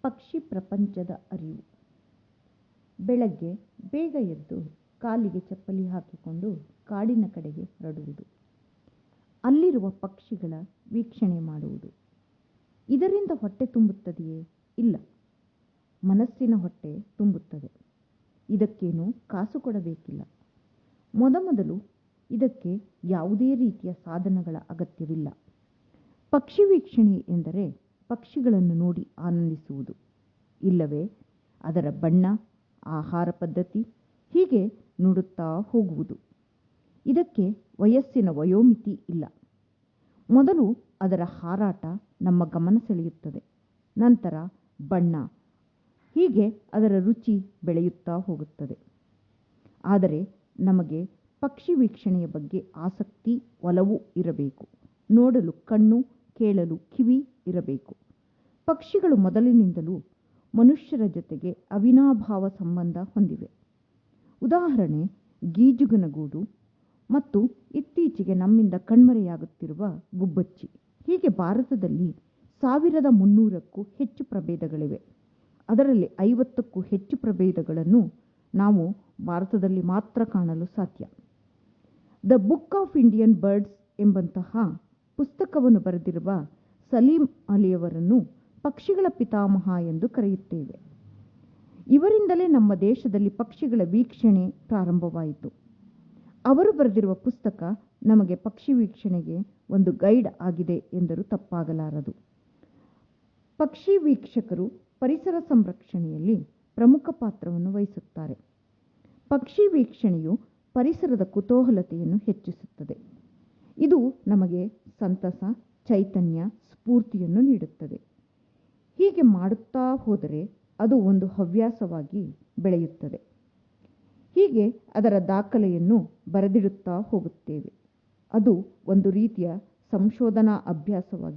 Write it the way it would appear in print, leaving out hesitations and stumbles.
ಪಕ್ಷಿ ಪ್ರಪಂಚದ ಅರಿವು. ಬೆಳಗ್ಗೆ ಬೇಗ ಎದ್ದು ಕಾಲಿಗೆ ಚಪ್ಪಲಿ ಹಾಕಿಕೊಂಡು ಕಾಡಿನ ಕಡೆಗೆ ಹೊರಡುವುದು. ಅಲ್ಲಿರುವ ಪಕ್ಷಿಗಳ ವೀಕ್ಷಣೆ ಮಾಡುವುದು. ಇದರಿಂದ ಹೊಟ್ಟೆ ತುಂಬುತ್ತದೆಯೇ? ಇಲ್ಲ, ಮನಸ್ಸಿನ ಹೊಟ್ಟೆ ತುಂಬುತ್ತದೆ. ಇದಕ್ಕೇನು ಕಾಸು ಕೊಡಬೇಕಿಲ್ಲ. ಮೊದಮೊದಲು ಇದಕ್ಕೆ ಯಾವುದೇ ರೀತಿಯ ಸಾಧನಗಳ ಅಗತ್ಯವಿಲ್ಲ. ಪಕ್ಷಿ ವೀಕ್ಷಣೆ ಎಂದರೆ ಪಕ್ಷಿಗಳನ್ನು ನೋಡಿ ಆನಂದಿಸುವುದು, ಇಲ್ಲವೇ ಅದರ ಬಣ್ಣ, ಆಹಾರ ಪದ್ಧತಿ ಹೀಗೆ ನೋಡುತ್ತಾ ಹೋಗುವುದು. ಇದಕ್ಕೆ ವಯಸ್ಸಿನ ವಯೋಮಿತಿ ಇಲ್ಲ. ಮೊದಲು ಅದರ ಹಾರಾಟ ನಮ್ಮ ಗಮನ ಸೆಳೆಯುತ್ತದೆ. ನಂತರ ಬಣ್ಣ, ಹೀಗೆ ಅದರ ರುಚಿ ಬೆಳೆಯುತ್ತಾ ಹೋಗುತ್ತದೆ. ಆದರೆ ನಮಗೆ ಪಕ್ಷಿ ವೀಕ್ಷಣೆಯ ಬಗ್ಗೆ ಆಸಕ್ತಿ, ಒಲವು ಇರಬೇಕು. ನೋಡಲು ಕಣ್ಣು, ಕೇಳಲು ಕಿವಿ ಇರಬೇಕು. ಪಕ್ಷಿಗಳು ಮೊದಲಿನಿಂದಲೂ ಮನುಷ್ಯರ ಜೊತೆಗೆ ಅವಿನಾಭಾವ ಸಂಬಂಧ ಹೊಂದಿವೆ. ಉದಾಹರಣೆ, ಗೀಜುಗನಗೂಡು ಮತ್ತು ಇತ್ತೀಚೆಗೆ ನಮ್ಮಿಂದ ಕಣ್ಮರೆಯಾಗುತ್ತಿರುವ ಗುಬ್ಬಚ್ಚಿ. ಹೀಗೆ ಭಾರತದಲ್ಲಿ 1300ಕ್ಕೂ ಹೆಚ್ಚು ಪ್ರಭೇದಗಳಿವೆ. ಅದರಲ್ಲಿ 50ಕ್ಕೂ ಹೆಚ್ಚು ಪ್ರಭೇದಗಳನ್ನು ನಾವು ಭಾರತದಲ್ಲಿ ಮಾತ್ರ ಕಾಣಲು ಸಾಧ್ಯ. The book of Indian birds ಎಂಬಂತಹ ಪುಸ್ತಕವನ್ನು ಬರೆದಿರುವ ಸಲೀಂ ಅಲಿಯವರನ್ನು ಪಕ್ಷಿಗಳ ಪಿತಾಮಹ ಎಂದು ಕರೆಯುತ್ತೇವೆ. ಇವರಿಂದಲೇ ನಮ್ಮ ದೇಶದಲ್ಲಿ ಪಕ್ಷಿಗಳ ವೀಕ್ಷಣೆ ಪ್ರಾರಂಭವಾಯಿತು. ಅವರು ಬರೆದಿರುವ ಪುಸ್ತಕ ನಮಗೆ ಪಕ್ಷಿ ವೀಕ್ಷಣೆಗೆ ಒಂದು ಗೈಡ್ ಆಗಿದೆ ಎಂದರೂ ತಪ್ಪಾಗಲಾರದು. ಪಕ್ಷಿ ವೀಕ್ಷಕರು ಪರಿಸರ ಸಂರಕ್ಷಣೆಯಲ್ಲಿ ಪ್ರಮುಖ ಪಾತ್ರವನ್ನು ವಹಿಸುತ್ತಾರೆ. ಪಕ್ಷಿ ವೀಕ್ಷಣೆಯು ಪರಿಸರದ ಕುತೂಹಲತೆಯನ್ನು ಹೆಚ್ಚಿಸುತ್ತದೆ. ಇದು ನಮಗೆ ಸಂತಸ, ಚೈತನ್ಯ, ಸ್ಫೂರ್ತಿಯನ್ನು ನೀಡುತ್ತದೆ. ಹೀಗೆ ಮಾಡುತ್ತಾ ಹೋದರೆ ಅದು ಒಂದು ಹವ್ಯಾಸವಾಗಿ ಬೆಳೆಯುತ್ತದೆ. ಹೀಗೆ ಅದರ ದಾಖಲೆಯನ್ನು ಬರೆದಿಡುತ್ತಾ ಹೋಗುತ್ತೇವೆ. ಅದು ಒಂದು ರೀತಿಯ ಸಂಶೋಧನಾ ಅಭ್ಯಾಸವಾಗಿ